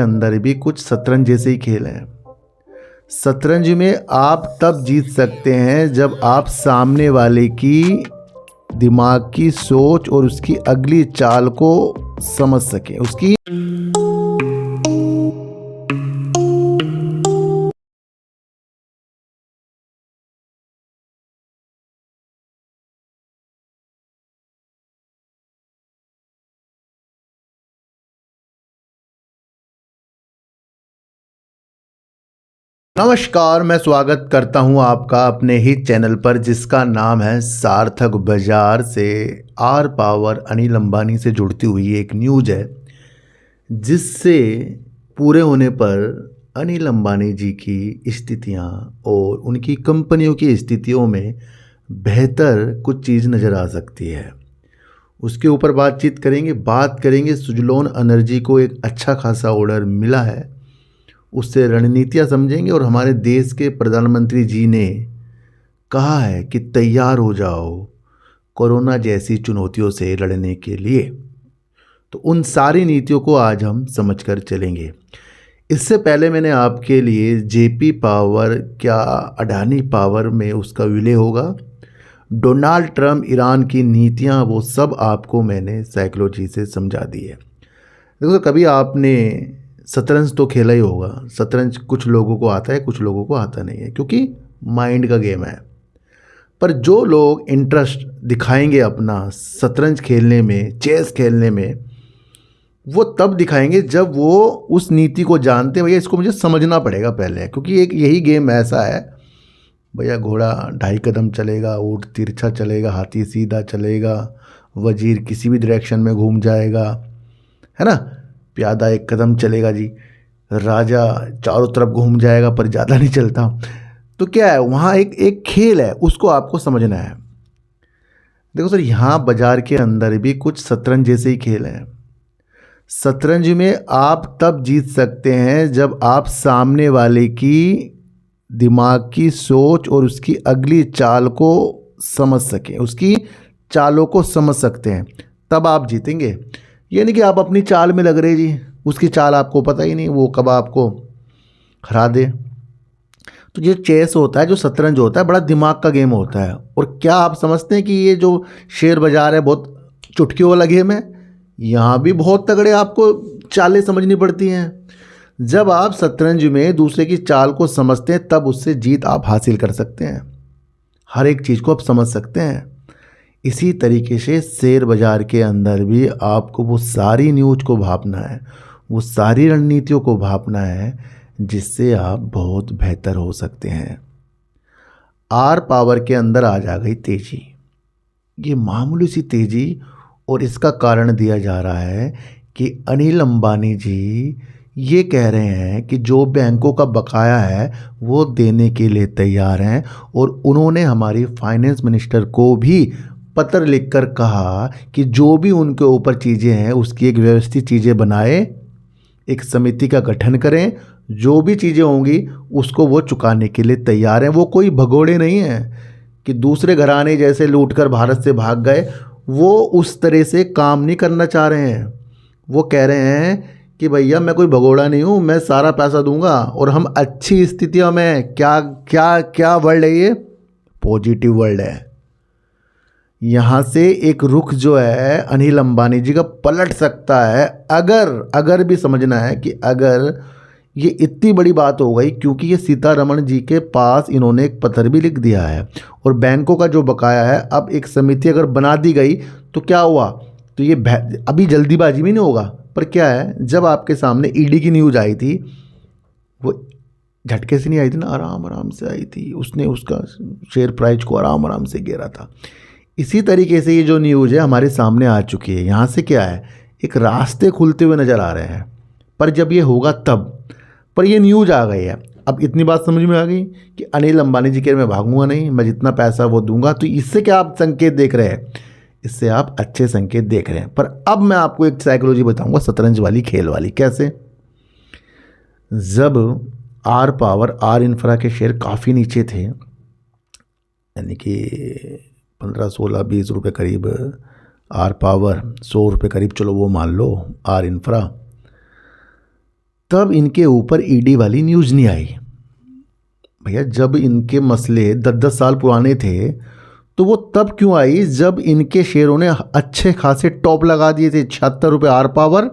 अंदर भी कुछ शतरंज जैसे ही खेल हैं। शतरंज में आप तब जीत सकते हैं जब आप सामने वाले की दिमाग की सोच और उसकी अगली चाल को समझ सकें। उसकी नमस्कार, मैं स्वागत करता हूं आपका अपने ही चैनल पर जिसका नाम है सार्थक बाजार से आर पावर अनिल अंबानी से जुड़ती हुई एक न्यूज़ है, जिससे पूरे होने पर अनिल अंबानी जी की स्थितियां और उनकी कंपनियों की स्थितियों में बेहतर कुछ चीज़ नज़र आ सकती है। उसके ऊपर बातचीत करेंगे। बात करेंगे सुजलोन एनर्जी को एक अच्छा खासा ऑर्डर मिला है, उससे रणनीतियाँ समझेंगे। और हमारे देश के प्रधानमंत्री जी ने कहा है कि तैयार हो जाओ कोरोना जैसी चुनौतियों से लड़ने के लिए। तो उन सारी नीतियों को आज हम समझकर चलेंगे। इससे पहले मैंने आपके लिए जेपी पावर क्या अडानी पावर में उसका विलय होगा, डोनाल्ड ट्रंप ईरान की नीतियां, वो सब आपको मैंने साइकोलॉजी से समझा दी है। देखो, कभी आपने शतरंज तो खेला ही होगा। शतरंज कुछ लोगों को आता है, कुछ लोगों को आता नहीं है, क्योंकि माइंड का गेम है। पर जो लोग इंटरेस्ट दिखाएंगे अपना शतरंज खेलने में, चेस खेलने में, वो तब दिखाएंगे जब वो उस नीति को जानते हैं। भैया इसको मुझे समझना पड़ेगा पहले, क्योंकि एक यही गेम ऐसा है भैया, घोड़ा 2.5 कदम चलेगा, ऊँट तिरछा चलेगा, हाथी सीधा चलेगा, वजीर किसी भी डायरेक्शन में घूम जाएगा, है ना, प्यादा 1 कदम चलेगा जी, राजा चारों तरफ घूम जाएगा पर ज़्यादा नहीं चलता। तो क्या है, वहाँ एक एक खेल है, उसको आपको समझना है। देखो सर, यहाँ बाजार के अंदर भी कुछ शतरंज जैसे ही खेल हैं। शतरंज में आप तब जीत सकते हैं जब आप सामने वाले की दिमाग की सोच और उसकी अगली चाल को समझ सकें। उसकी चालों को समझ सकते हैं, तब आप जीतेंगे। ये नहीं कि आप अपनी चाल में लग रहे जी, उसकी चाल आपको पता ही नहीं, वो कब आपको हरा दे। तो ये चेस होता है, जो शतरंज होता है, बड़ा दिमाग का गेम होता है। और क्या आप समझते हैं कि ये जो शेयर बाजार है बहुत चुटकियों वाला गेम है? यहाँ भी बहुत तगड़े आपको चालें समझनी पड़ती हैं। जब आप शतरंज में दूसरे की चाल को समझते हैं, तब उससे जीत आप हासिल कर सकते हैं। हर एक चीज़ को आप समझ सकते हैं। इसी तरीके से शेयर बाज़ार के अंदर भी आपको वो सारी न्यूज़ को भापना है, वो सारी रणनीतियों को भापना है, जिससे आप बहुत बेहतर हो सकते हैं। आर पावर के अंदर आज आ गई तेज़ी, ये मामूली सी तेज़ी, और इसका कारण दिया जा रहा है कि अनिल अंबानी जी ये कह रहे हैं कि जो बैंकों का बकाया है वो देने के लिए तैयार हैं। और उन्होंने हमारी फाइनेंस मिनिस्टर को भी पत्र लिखकर कहा कि जो भी उनके ऊपर चीज़ें हैं उसकी एक व्यवस्थित चीज़ें बनाए, एक समिति का गठन करें, जो भी चीज़ें होंगी उसको वो चुकाने के लिए तैयार हैं। वो कोई भगोड़े नहीं हैं कि दूसरे घराने जैसे लूटकर भारत से भाग गए। वो उस तरह से काम नहीं करना चाह रहे हैं। वो कह रहे हैं कि भैया मैं कोई भगोड़ा नहीं हूँ, मैं सारा पैसा दूंगा और हम अच्छी स्थितियों में, क्या क्या क्या वर्ल्ड है ये, पॉजिटिव वर्ल्ड है। यहाँ से एक रुख जो है अनिल अंबानी जी का पलट सकता है। अगर भी समझना है कि अगर ये इतनी बड़ी बात हो गई, क्योंकि ये सीतारमण जी के पास इन्होंने एक पत्र भी लिख दिया है, और बैंकों का जो बकाया है, अब एक समिति अगर बना दी गई तो क्या हुआ, तो ये अभी जल्दीबाजी में नहीं होगा। पर क्या है, जब आपके सामने ईडी की न्यूज़ आई थी, वो झटके से नहीं आई थी ना, आराम आराम से आई थी। उसने उसका शेयर प्राइस को आराम आराम से गिरा था। इसी तरीके से ये जो न्यूज़ है हमारे सामने आ चुकी है। यहाँ से क्या है, एक रास्ते खुलते हुए नज़र आ रहे हैं। पर जब ये होगा तब, पर ये न्यूज़ आ गई है। अब इतनी बात समझ में आ गई कि अनिल अंबानी जी कह रहे मैं भागूंगा नहीं, मैं जितना पैसा वो दूंगा। तो इससे क्या आप संकेत देख रहे हैं? इससे आप अच्छे संकेत देख रहे हैं। पर अब मैं आपको एक साइकोलॉजी बताऊंगा, शतरंज वाली, खेल वाली। कैसे? जब आर पावर, आर इंफ्रा के शेयर काफ़ी नीचे थे, यानी कि 15, 16, 20 रुपये करीब आर पावर, 100 रुपये करीब, चलो वो मान लो आर इंफ्रा, तब इनके ऊपर ईडी वाली न्यूज़ नहीं आई। भैया जब इनके मसले 10-10 साल पुराने थे तो वो तब क्यों आई जब इनके शेयरों ने अच्छे खासे टॉप लगा दिए थे। 76 रुपये आर पावर,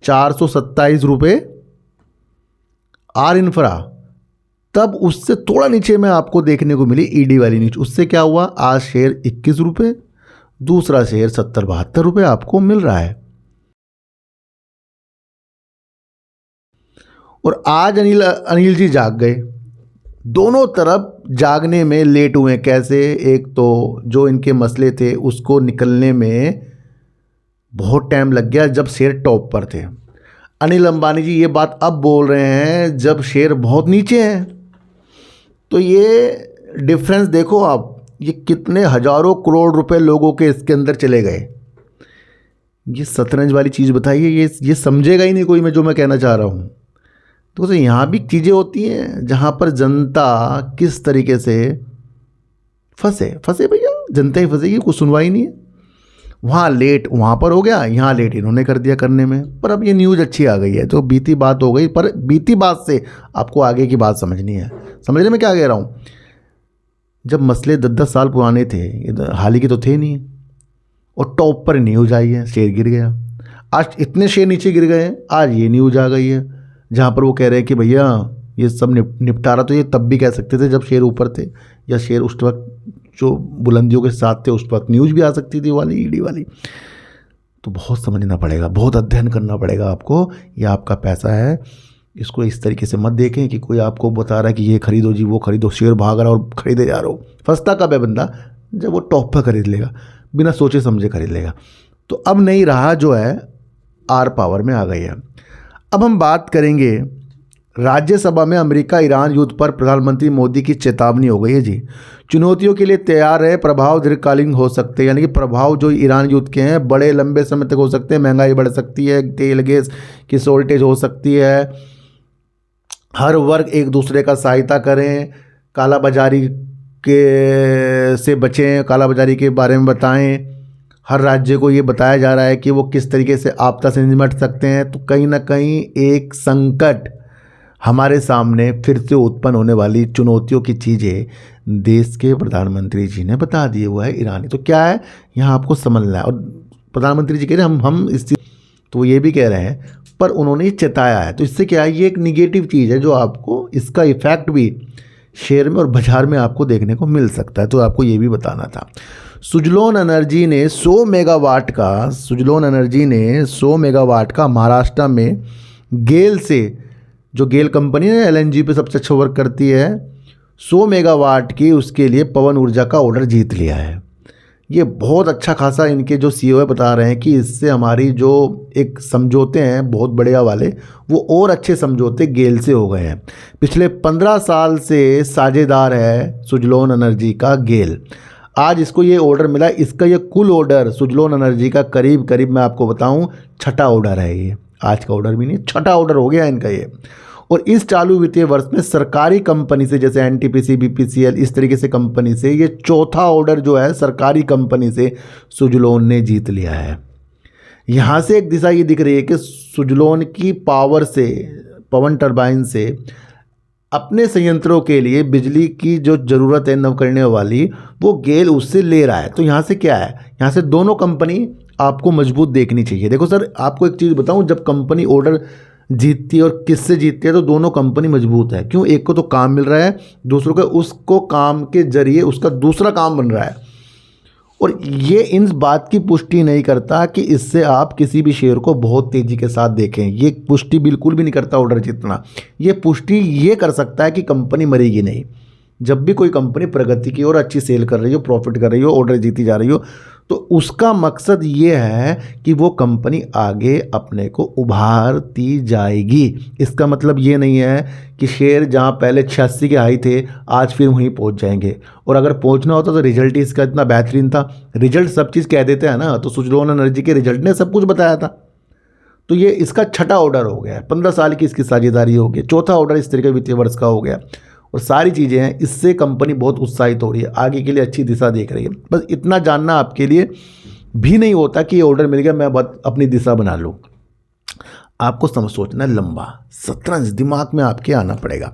427 रुपये आर इंफ्रा। तब उससे थोड़ा नीचे में आपको देखने को मिली ईडी वाली न्यूज। उससे क्या हुआ, आज शेयर 21 रुपये, दूसरा शेयर 70-72 रुपये आपको मिल रहा है। और आज अनिल जी जाग गए। दोनों तरफ जागने में लेट हुए। कैसे, एक तो जो इनके मसले थे उसको निकलने में बहुत टाइम लग गया जब शेयर टॉप पर थे। अनिल अंबानी जी ये बात अब बोल रहे हैं जब शेयर बहुत नीचे हैं। तो ये डिफरेंस देखो आप, ये कितने हजारों करोड़ रुपए लोगों के इसके अंदर चले गए। ये शतरंज वाली चीज़ बताइए, ये समझेगा ही नहीं कोई मैं जो मैं कहना चाह रहा हूँ। तो यहाँ भी चीज़ें होती हैं जहाँ पर जनता किस तरीके से फंसे भैया, जनता ही फंसेगी, कुछ सुनवाई नहीं है। वहाँ लेट वहाँ पर हो गया, यहाँ लेट इन्होंने कर दिया करने में। पर अब ये न्यूज़ अच्छी आ गई है तो बीती बात हो गई। पर बीती बात से आपको आगे की बात समझनी है। समझने में क्या कह रहा हूँ, जब मसले 10-10 साल पुराने थे, हाल ही के तो थे नहीं, और टॉप पर न्यूज़ आई है, शेयर गिर गया। आज इतने शेयर नीचे गिर गए हैं, आज ये न्यूज़ आ गई है जहाँ पर वो कह रहे हैं कि भैया ये सब निपटारा तो ये तब भी कह सकते थे जब शेयर ऊपर थे, या शेयर उस वक्त जो बुलंदियों के साथ थे उस वक्त न्यूज़ भी आ सकती थी वाली ईडी वाली। तो बहुत समझना पड़ेगा, बहुत अध्ययन करना पड़ेगा आपको। ये आपका पैसा है, इसको इस तरीके से मत देखें कि कोई आपको बता रहा है कि ये खरीदो जी वो खरीदो, शेयर भाग रहा और खरीदे जा रहा हो। फंसता कब है बंदा, जब वो टॉप पर खरीद लेगा, बिना सोचे समझे खरीद लेगा। तो अब नहीं रहा, जो है आर पावर में आ गई है। अब हम बात करेंगे राज्यसभा में अमेरिका ईरान युद्ध पर प्रधानमंत्री मोदी की चेतावनी हो गई है जी। चुनौतियों के लिए तैयार है, प्रभाव दीर्घकालीन हो सकते हैं, यानी कि प्रभाव जो ईरान युद्ध के हैं बड़े लंबे समय तक हो सकते हैं। महंगाई बढ़ सकती है, तेल गैस की शॉर्टेज हो सकती है, हर वर्ग एक दूसरे का सहायता करें, कालाबाजारी के से बचें, कालाबाजारी के बारे में बताएं। हर राज्य को ये बताया जा रहा है कि वो किस तरीके से आपदा से निपट सकते हैं। तो कहीं ना कहीं एक संकट हमारे सामने फिर से उत्पन्न होने वाली चुनौतियों की चीज़ें देश के प्रधानमंत्री जी ने बता दिए हुआ है ईरानी। तो क्या है यहाँ आपको समझना है। और प्रधानमंत्री जी कह रहे हैं हम इस चीज़, तो वो ये भी कह रहे हैं, पर उन्होंने चेताया है। तो इससे क्या है, ये एक निगेटिव चीज़ है जो आपको इसका इफेक्ट भी शेयर में और बाजार में आपको देखने को मिल सकता है। तो आपको ये भी बताना था। सुजलोन एनर्जी ने 100 मेगावाट का महाराष्ट्र में गेल से, जो गेल कंपनी है एलएनजी पे सबसे अच्छा वर्क करती है, 100 मेगावाट की उसके लिए पवन ऊर्जा का ऑर्डर जीत लिया है। ये बहुत अच्छा खासा इनके जो सीईओ है बता रहे हैं कि इससे हमारी जो एक समझौते हैं बहुत बढ़िया वाले, वो और अच्छे समझौते गेल से हो गए हैं। पिछले 15 साल से साझेदार है सुजलोन एनर्जी का गेल। आज इसको ये ऑर्डर मिला। इसका ये कुल ऑर्डर सुजलोन एनर्जी का करीब मैं आपको बताऊं 6ठा ऑर्डर है। ये आज का ऑर्डर भी नहीं, 6ठा ऑर्डर हो गया इनका ये। और इस चालू वित्तीय वर्ष में सरकारी कंपनी से, जैसे एनटीपीसी, बीपीसीएल, इस तरीके से कंपनी से ये 4था ऑर्डर जो है सरकारी कंपनी से सुजलोन ने जीत लिया है। यहाँ से एक दिशा ये दिख रही है कि सुजलोन की पावर से, पवन टरबाइन से अपने संयंत्रों के लिए बिजली की जो ज़रूरत है नवकरणीय वाली, वो गेल उससे ले रहा है। तो यहाँ से क्या है, यहाँ से दोनों कंपनी आपको मजबूत देखनी चाहिए। देखो सर, आपको एक चीज़ बताऊँ, जब कंपनी ऑर्डर जीतती है और किससे जीतती है तो दोनों कंपनी मजबूत है। क्यों, एक को तो काम मिल रहा है, दूसरों को उसको काम के जरिए उसका दूसरा काम बन रहा है। और ये इन बात की पुष्टि नहीं करता कि इससे आप किसी भी शेयर को बहुत तेज़ी के साथ देखें। ये पुष्टि बिल्कुल भी नहीं करता ऑर्डर जीतना। ये पुष्टि ये कर सकता है कि कंपनी मरेगी नहीं। जब भी कोई कंपनी प्रगति की ओर अच्छी सेल कर रही हो, प्रॉफिट कर रही हो, ऑर्डर जीती जा रही हो, तो उसका मकसद ये है कि वो कंपनी आगे अपने को उभारती जाएगी। इसका मतलब ये नहीं है कि शेयर जहाँ पहले 86 के हाई थे आज फिर वहीं पहुँच जाएंगे। और अगर पहुँचना होता तो रिजल्ट ही इसका इतना बेहतरीन था। रिजल्ट सब चीज़ कह देते हैं ना, तो सुजलोन एनर्जी के रिजल्ट ने सब कुछ बताया था। तो ये इसका 6ठा ऑर्डर हो गया, 15 साल की इसकी साझेदारी हो गई, 4था ऑर्डर इस तरीके वित्तीय वर्ष का हो गया। और सारी चीज़ें हैं, इससे कंपनी बहुत उत्साहित हो रही है, आगे के लिए अच्छी दिशा देख रही है। बस इतना जानना आपके लिए भी नहीं होता कि ये ऑर्डर मिल गया मैं अपनी दिशा बना लूँ। आपको सोचना लंबा, शतरंज दिमाग में आपके आना पड़ेगा।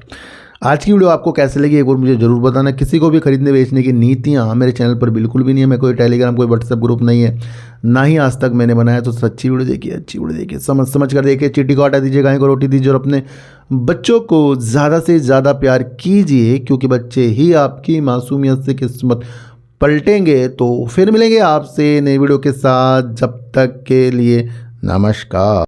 आज की वीडियो आपको कैसे लगी एक बार मुझे ज़रूर बताना। किसी को भी खरीदने बेचने की नीतियाँ मेरे चैनल पर बिल्कुल भी नहीं है। मैं कोई टेलीग्राम कोई व्हाट्सएप ग्रुप नहीं है, ना ही आज तक मैंने बनाया। तो अच्छी वीडियो देखिए, अच्छी वीडियो देखिए, समझ कर देखिए। चीटी को आटा दीजिए, गाय को रोटी दीजिए और अपने बच्चों को ज़्यादा से ज़्यादा प्यार कीजिए, क्योंकि बच्चे ही आपकी मासूमियत से किस्मत पलटेंगे। तो फिर मिलेंगे आपसे नई वीडियो के साथ, जब तक के लिए नमस्कार।